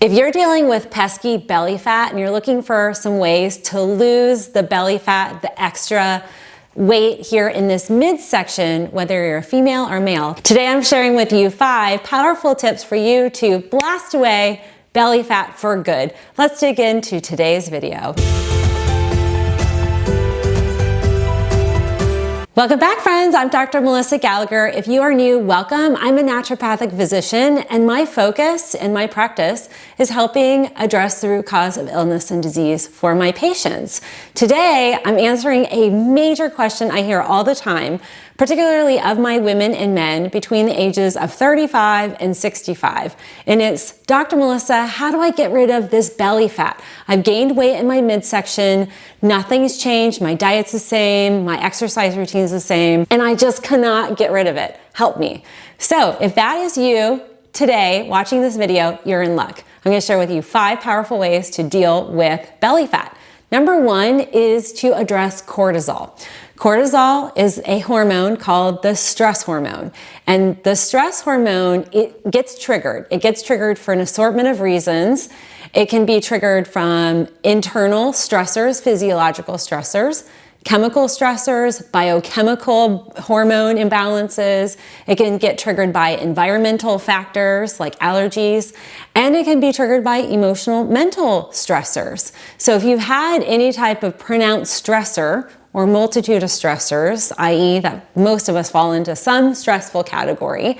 If you're dealing with pesky belly fat and you're looking for some ways to lose the belly fat, the extra weight here in this midsection, whether you're a female or male, today I'm sharing with you 5 powerful tips for you to blast away belly fat for good. Let's dig into today's video. Welcome back, friends. I'm Dr. Melissa Gallagher. If you are new, welcome. I'm a naturopathic physician, and my focus in my practice is helping address the root cause of illness and disease for my patients. Today, I'm answering a major question I hear all the time, particularly of my women and men between the ages of 35 and 65. And it's, Dr. Melissa, how do I get rid of this belly fat? I've gained weight in my midsection, nothing's changed, my diet's the same, my exercise routine's the same, and I just cannot get rid of it. Help me. So if that is you today watching this video, you're in luck. I'm gonna share with you 5 powerful ways to deal with belly fat. Number 1 is to address cortisol. Cortisol is a hormone called the stress hormone. And the stress hormone, it gets triggered. It gets triggered for an assortment of reasons. It can be triggered from internal stressors, physiological stressors, chemical stressors, biochemical hormone imbalances. It can get triggered by environmental factors like allergies, and it can be triggered by emotional, mental stressors. So if you've had any type of pronounced stressor or multitude of stressors, i.e. that most of us fall into some stressful category,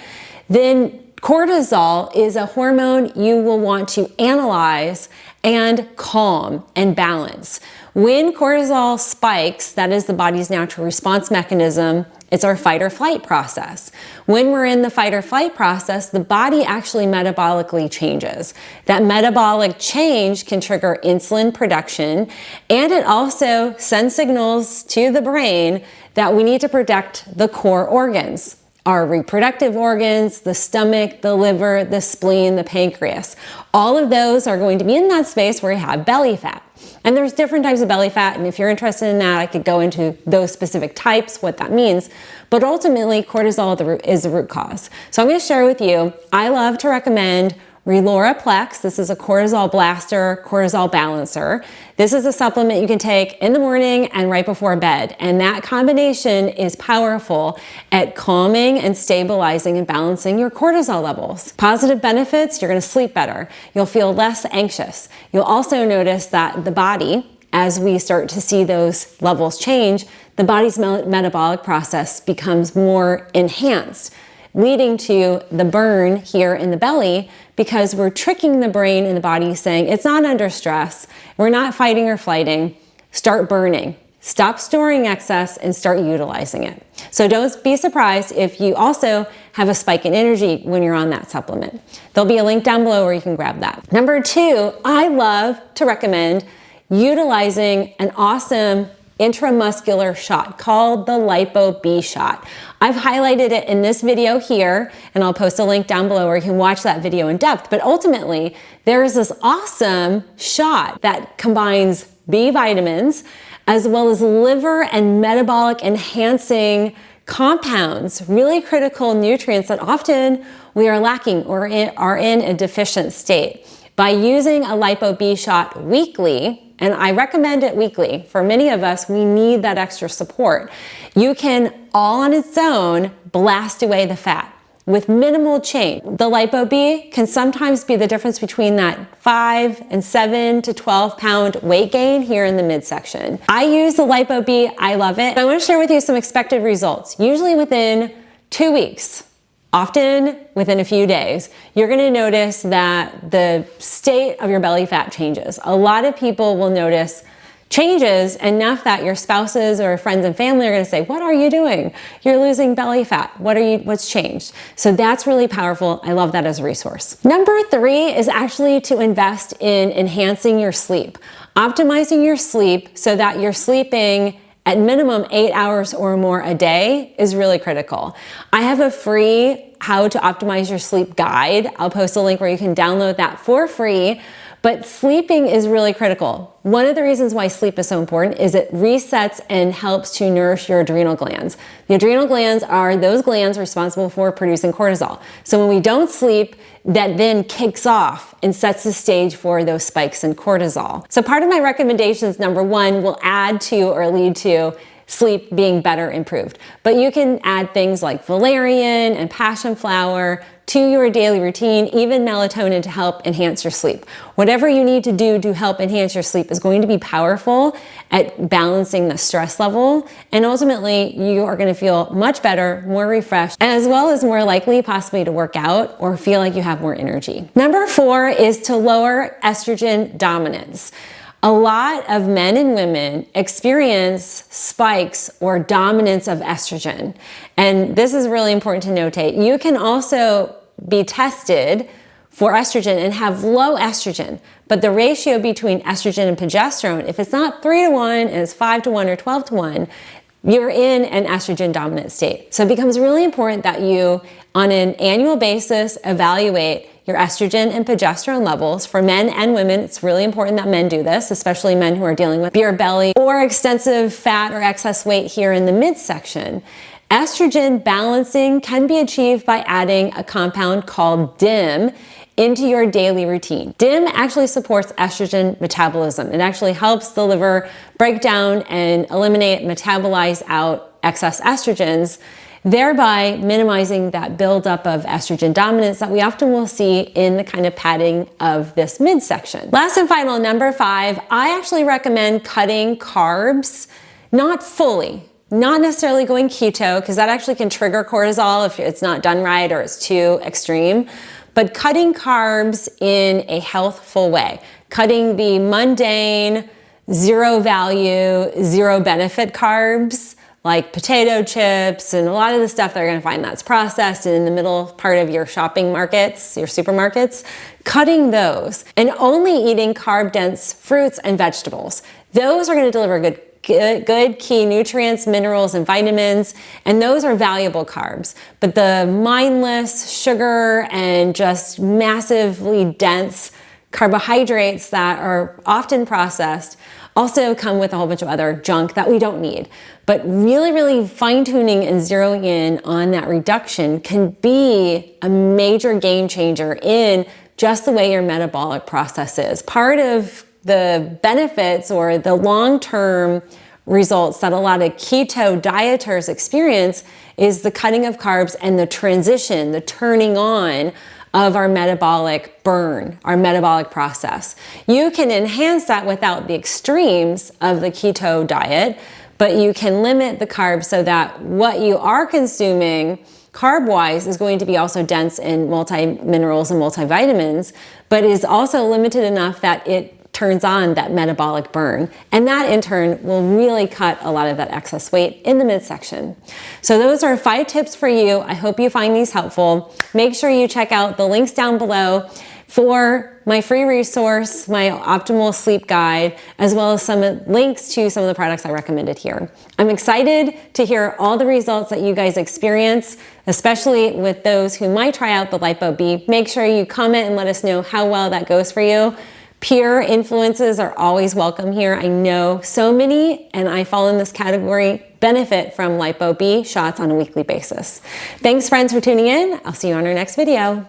then cortisol is a hormone you will want to analyze and calm and balance. When cortisol spikes, that is the body's natural response mechanism. It's our fight or flight process. When we're in the fight or flight process, the body actually metabolically changes. That metabolic change can trigger insulin production, and it also sends signals to the brain that we need to protect the core organs. Our reproductive organs, the stomach, the liver, the spleen, the pancreas. All of those are going to be in that space where you have belly fat. And there's different types of belly fat, and if you're interested in that, I could go into those specific types, what that means. But ultimately, cortisol is the root cause. So I'm going to share with you, I love to recommend Reloraplex. This is a cortisol blaster, cortisol balancer. This is a supplement you can take in the morning and right before bed. And that combination is powerful at calming and stabilizing and balancing your cortisol levels. Positive benefits, you're going to sleep better. You'll feel less anxious. You'll also notice that the body, as we start to see those levels change, the body's metabolic process becomes more enhanced, leading to the burn here in the belly, because we're tricking the brain and the body saying it's not under stress, we're not fighting or flighting, start burning. Stop storing excess and start utilizing it. So don't be surprised if you also have a spike in energy when you're on that supplement. There'll be a link down below where you can grab that. Number 2, I love to recommend utilizing an awesome intramuscular shot called the Lipo B shot. I've highlighted it in this video here, and I'll post a link down below where you can watch that video in depth. But ultimately, there is this awesome shot that combines B vitamins as well as liver and metabolic enhancing compounds, really critical nutrients that often we are lacking or are in a deficient state. By using a Lipo B shot weekly, and I recommend it weekly. For many of us, we need that extra support. You can, all on its own, blast away the fat with minimal change. The Lipo B can sometimes be the difference between that 5 and 7 to 12 pound weight gain here in the midsection. I use the Lipo B, I love it. I want to share with you some expected results, usually within 2 weeks. Often within a few days, you're going to notice that the state of your belly fat changes. A lot of people will notice changes enough that your spouses or friends and family are going to say, "What are you doing? You're losing belly fat. What's changed?" So that's really powerful. I love that as a resource. Number 3 is actually to invest in enhancing your sleep, optimizing your sleep so that you're sleeping at minimum 8 hours or more a day is really critical. I have a free how to optimize your sleep guide. I'll post a link where you can download that for free. But sleeping is really critical. One of the reasons why sleep is so important is it resets and helps to nourish your adrenal glands. The adrenal glands are those glands responsible for producing cortisol. So when we don't sleep, that then kicks off and sets the stage for those spikes in cortisol. So part of my recommendations, number one, will add to or lead to sleep being better improved. But you can add things like valerian and passion flower to your daily routine, even melatonin to help enhance your sleep. Whatever you need to do to help enhance your sleep is going to be powerful at balancing the stress level, and ultimately you are going to feel much better, more refreshed, as well as more likely possibly to work out or feel like you have more energy. Number 4 is to lower estrogen dominance. A lot of men and women experience spikes or dominance of estrogen. And this is really important to notate. You can also be tested for estrogen and have low estrogen, but the ratio between estrogen and progesterone, if it's not 3-to-1 and it's 5-to-1 or 12-to-1, you're in an estrogen dominant state. So it becomes really important that you, on an annual basis, evaluate your estrogen and progesterone levels for men and women. It's really important that men do this, especially men who are dealing with beer belly or extensive fat or excess weight here in the midsection. Estrogen balancing can be achieved by adding a compound called DIM into your daily routine. DIM actually supports estrogen metabolism. It actually helps the liver break down and eliminate, metabolize out excess estrogens, thereby minimizing that buildup of estrogen dominance that we often will see in the kind of padding of this midsection. Last and final, number 5, I actually recommend cutting carbs, not fully. Not necessarily going keto, because that actually can trigger cortisol if it's not done right or it's too extreme, but cutting carbs in a healthful way. Cutting the mundane, zero value, zero benefit carbs, like potato chips and a lot of the stuff that you're gonna find that's processed and in the middle part of your shopping markets, your supermarkets, cutting those and only eating carb-dense fruits and vegetables. Those are gonna deliver good key nutrients, minerals, and vitamins, and those are valuable carbs. But the mindless sugar and just massively dense carbohydrates that are often processed also come with a whole bunch of other junk that we don't need. But really fine-tuning and zeroing in on that reduction can be a major game changer in just the way your metabolic process is. Part of the benefits or the long-term results that a lot of keto dieters experience is the cutting of carbs and the transition, the turning on of our metabolic burn, our metabolic process. You can enhance that without the extremes of the keto diet, but you can limit the carbs so that what you are consuming carb-wise is going to be also dense in multi-minerals and multivitamins, but is also limited enough that it turns on that metabolic burn. And that in turn will really cut a lot of that excess weight in the midsection. So those are 5 tips for you. I hope you find these helpful. Make sure you check out the links down below for my free resource, my optimal sleep guide, as well as some links to some of the products I recommended here. I'm excited to hear all the results that you guys experience, especially with those who might try out the Lipo-B. Make sure you comment and let us know how well that goes for you. Peer influences are always welcome here. I know so many, and I fall in this category, benefit from Lipo-B shots on a weekly basis. Thanks friends for tuning in. I'll see you on our next video.